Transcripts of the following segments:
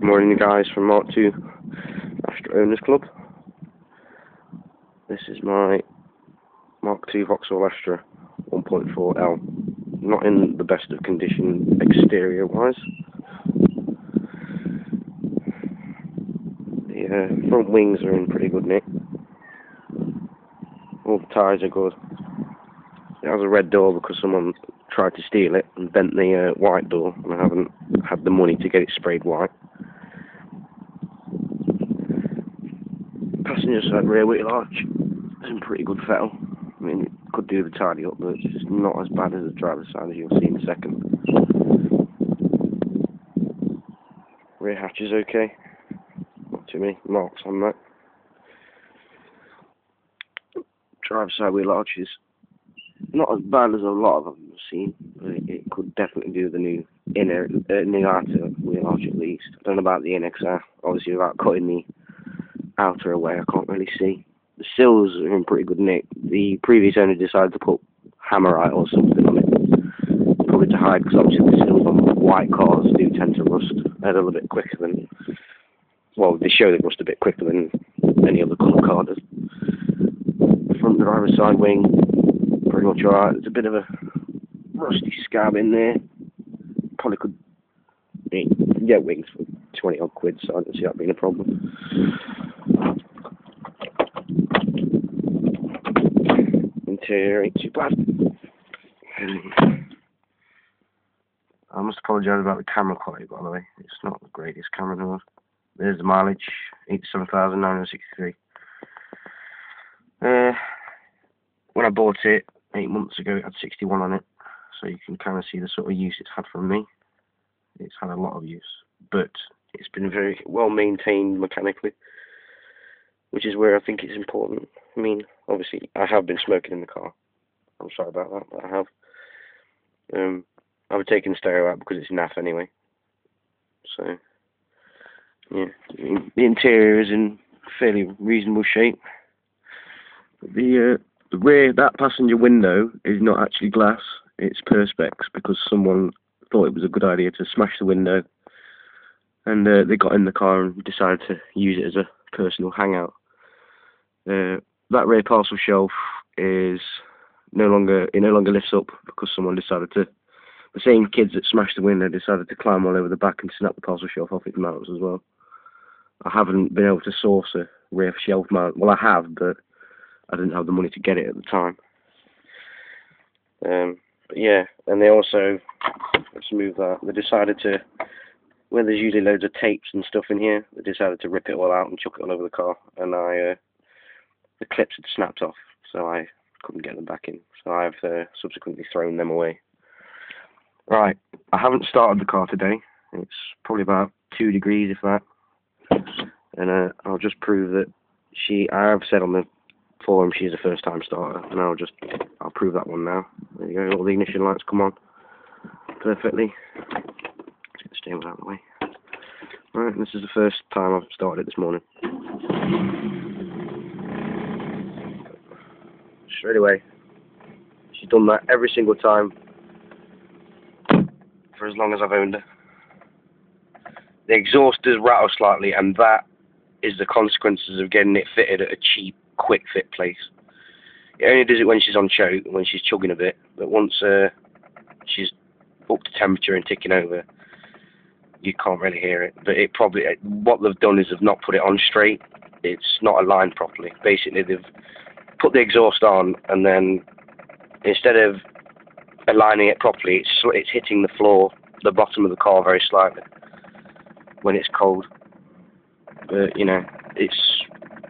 Morning guys from Mk2 Astra Owners Club. This is my Mk2 Vauxhall Astra 1.4L. Not in the best of condition exterior wise. The front wings are in pretty good nick. All the tyres are good. It has a red door because someone tried to steal it and bent the white door, and I haven't had the money to get it sprayed white. Passenger side rear wheel arch is in pretty good fettle. I mean, it could do with a tidy up, but it's not as bad as the driver's side, as you'll see in a second. Rear hatch is okay. Not too many marks on that. Driver's side wheel arch is not as bad as a lot of them I've seen, but it could definitely do the new inner, new outer wheel arch at least. I don't know about the inner, because obviously without cutting the outer away I can't really see. The sills are in pretty good nick. The previous owner decided to put hammerite or something on it, probably to hide, because obviously the sills on white cars do tend to rust a little bit quicker than, well, they show they rust a bit quicker than any other colour car does. Front driver's side wing, pretty much alright. There's a bit of a rusty scab in there. Probably could get wings for 20 odd quid, so I don't see that being a problem. Interior ain't too bad. I must apologise about the camera quality, by the way. It's not the greatest camera in the world. There's the mileage, 87,963. When I bought it 8 months ago, it had 61 on it, so you can kind of see the sort of use it's had from me. It's had a lot of use, but it's been very well maintained mechanically, which is where I think it's important. I mean, obviously, I have been smoking in the car. I'm sorry about that, but I have. I've taken the stereo out because it's naff anyway. So, yeah, the interior is in fairly reasonable shape. The rear, that passenger window is not actually glass, it's perspex, because someone thought it was a good idea to smash the window, and they got in the car and decided to use it as a personal hangout. That rear parcel shelf is no longer lifts up because someone decided to, the same kids that smashed the window decided to climb all over the back and snap the parcel shelf off its mounts as well. I haven't been able to source a rear shelf mount. Well, I have, but I didn't have the money to get it at the time. But yeah, and they also, let's move that, they decided to, where there's usually loads of tapes and stuff in here, they decided to rip it all out and chuck it all over the car, and the clips had snapped off, so I couldn't get them back in, so I've subsequently thrown them away. Right, I haven't started the car today. It's probably about 2 degrees, if that, and I'll just prove that I have said on the forum she's a first time starter, and I'll prove that one now. There you go, all the ignition lights come on perfectly. Let's get the steering wheel out of the way. Right, this is the first time I've started it this morning. Straight away. She's done that every single time for as long as I've owned her. The exhaust does rattle slightly, and that is the consequences of getting it fitted at a cheap, quick fit place. It only does it when she's on choke, when she's chugging a bit, but once she's up to temperature and ticking over, you can't really hear it. But what they've done is they've not put it on straight. It's not aligned properly. Basically, they've put the exhaust on, and then instead of aligning it properly, it's hitting the floor, the bottom of the car very slightly when it's cold. But you know, it's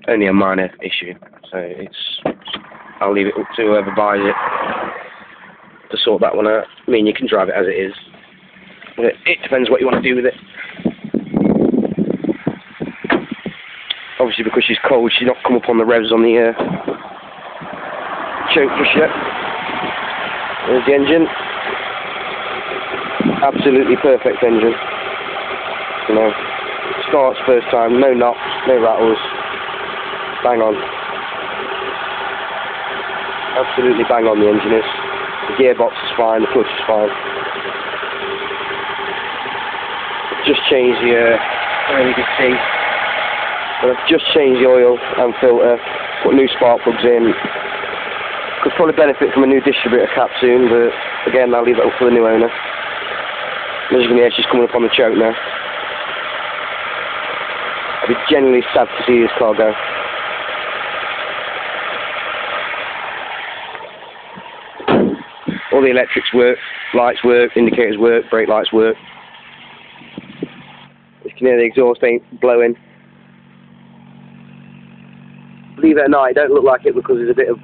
only a minor issue, so I'll leave it up to whoever buys it to sort that one out. I mean, you can drive it as it is, but it depends what you want to do with it. Obviously, because she's cold, she's not come up on the revs on the choke just yet. There's the engine. Absolutely perfect engine. You know, starts first time, no knocks, no rattles. Bang on. Absolutely bang on the engine is. The gearbox is fine, the clutch is fine. Just changed the There you can see. But I've just changed the oil and filter, put new spark plugs in. Could probably benefit from a new distributor cap soon, but again, I'll leave it up for the new owner. As you can hear, she's coming up on the choke now. I'd be genuinely sad to see this car go. All the electrics work, lights work, indicators work, brake lights work. As you can hear, the exhaust ain't blowing. Believe it or not, it don't look like it because there's a bit of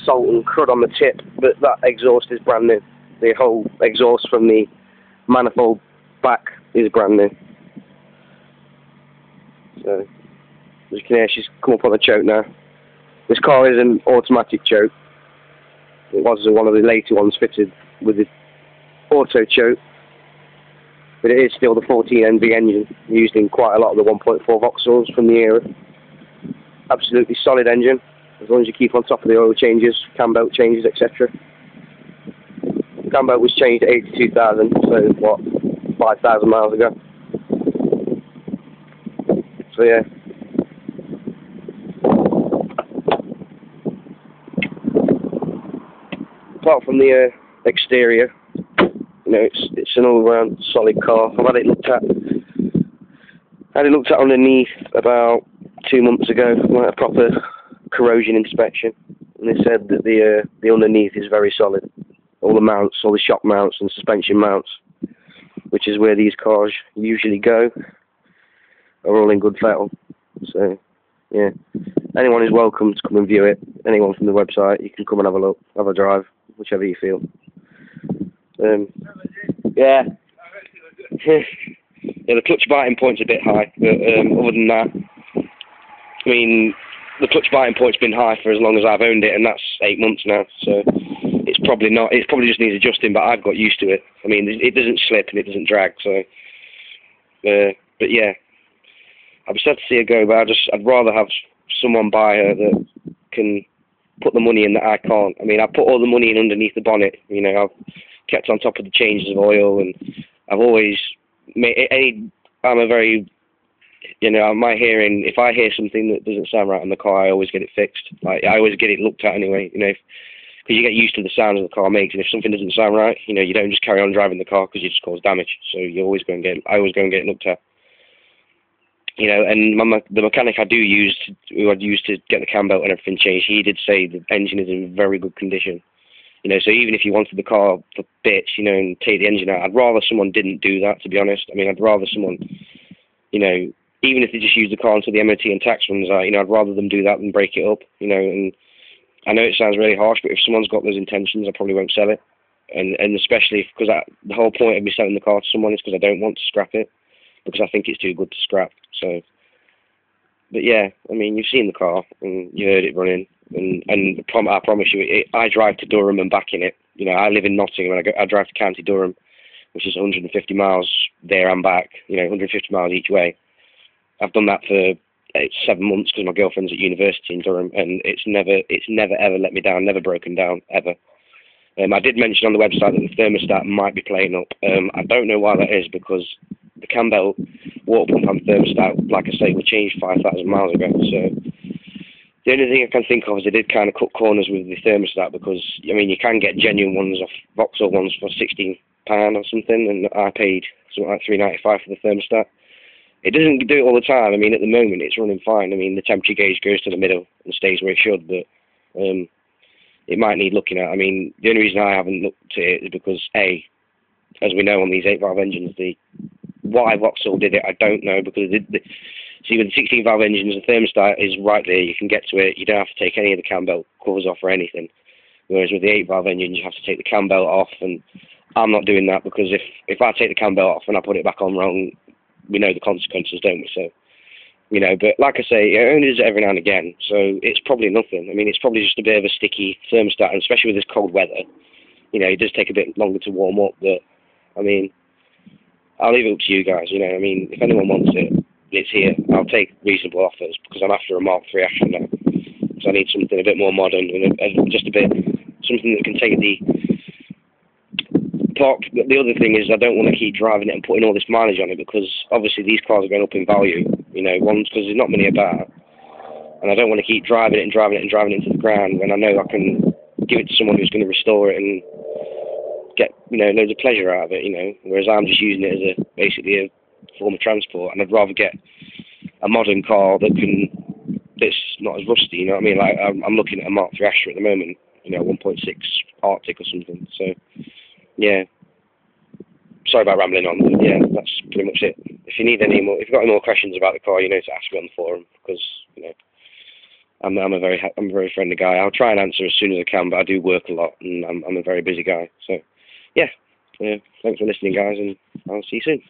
salt and crud on the tip, but that exhaust is brand new. The whole exhaust from the manifold back is brand new. So, as you can hear, she's come up on the choke now. This car is an automatic choke. It was one of the later ones fitted with the auto choke, but it is still the 14 NV engine used in quite a lot of the 1.4 vauxhalls from the era. Absolutely solid engine, as long as you keep on top of the oil changes, cam belt changes, etc. Cam belt was changed at 82,000, so what, 5,000 miles ago. So yeah. Apart from the exterior, you know, it's an all-round solid car. I've had it looked at. Underneath about 2 months ago, like a proper corrosion inspection, and they said that the underneath is very solid. All the mounts, all the shock mounts and suspension mounts, which is where these cars usually go, are all in good fettle. So yeah, anyone is welcome to come and view it. Anyone from the website, you can come and have a look, have a drive, whichever you feel. Yeah. Yeah, the clutch biting point's a bit high, but other than that, I mean, the clutch biting point's been high for as long as I've owned it, and that's 8 months now, so it's probably not, it probably just needs adjusting, but I've got used to it. I mean, it doesn't slip and it doesn't drag, so, but yeah, I'd be sad to see her go, but I'd rather have someone buy her that can put the money in that I can't. I mean, I put all the money in underneath the bonnet, you know, I've kept on top of the changes of oil, and I've always made, I'm a very, you know, my hearing, if I hear something that doesn't sound right in the car, I always get it fixed. Like, I always get it looked at anyway, you know, because you get used to the sounds the car makes, and if something doesn't sound right, you know, you don't just carry on driving the car because you just cause damage. So you always go and get, I always go and get it looked at. You know, and the mechanic who I'd used to get the cam belt and everything changed, he did say the engine is in very good condition. You know, so even if you wanted the car for bits, you know, and take the engine out, I'd rather someone didn't do that, to be honest. I mean, I'd rather someone, you know, even if they just use the car until the MOT and tax runs out, you know, I'd rather them do that than break it up, you know. And I know it sounds really harsh, but if someone's got those intentions, I probably won't sell it. And especially because the whole point of me selling the car to someone is because I don't want to scrap it, because I think it's too good to scrap. So, but yeah, I mean, you've seen the car and you heard it running, and I promise you, I drive to Durham and back in it. You know, I live in Nottingham and I drive to County Durham, which is 150 miles there and back. You know, 150 miles each way. I've done that for 7 months because my girlfriend's at university in Durham, and it's never ever let me down, never broken down ever. I did mention on the website that the thermostat might be playing up. I don't know why that is, because the cam belt, water pump and thermostat, like I say, were changed 5,000 miles ago. So the only thing I can think of is they did kind of cut corners with the thermostat, because, I mean, you can get genuine ones off Vauxhall ones for £16 or something, and I paid something like $3.95 for the thermostat. It doesn't do it all the time. I mean, at the moment, it's running fine. I mean, the temperature gauge goes to the middle and stays where it should, but it might need looking at. I mean, the only reason I haven't looked at it is because, A, as we know on these 8-valve engines, why Vauxhall did it, I don't know, because see, with the 16-valve engines, the thermostat is right there. You can get to it. You don't have to take any of the cam belt covers off or anything. Whereas with the 8-valve engines, you have to take the cam belt off, and I'm not doing that, because if I take the cam belt off and I put it back on wrong, we know the consequences, don't we? So, you know, but like I say, it only does it every now and again, so it's probably nothing. I mean, it's probably just a bit of a sticky thermostat, and especially with this cold weather, you know, it does take a bit longer to warm up, but, I mean, I'll leave it up to you guys, you know. I mean, if anyone wants it, it's here. I'll take reasonable offers, because I'm after a Mark 3 Astra now, so I need something a bit more modern, and just a bit, something that can take The other thing is I don't want to keep driving it and putting all this mileage on it, because obviously these cars are going up in value. You know, one's because there's not many about, and I don't want to keep driving it and driving it and driving it into the ground when I know I can give it to someone who's going to restore it and get, you know, loads of pleasure out of it. You know, whereas I'm just using it as basically a form of transport, and I'd rather get a modern car that's not as rusty. You know what I mean? Like I'm looking at a Mk2 Astra at the moment. You know, 1.6 Arctic or something. So yeah. Sorry about rambling on, but yeah, that's pretty much it. If you need any more, if you've got any more questions about the car, you know to ask me on the forum, because you know I'm a very friendly guy. I'll try and answer as soon as I can, but I do work a lot, and I'm a very busy guy. So yeah, thanks for listening, guys, and I'll see you soon.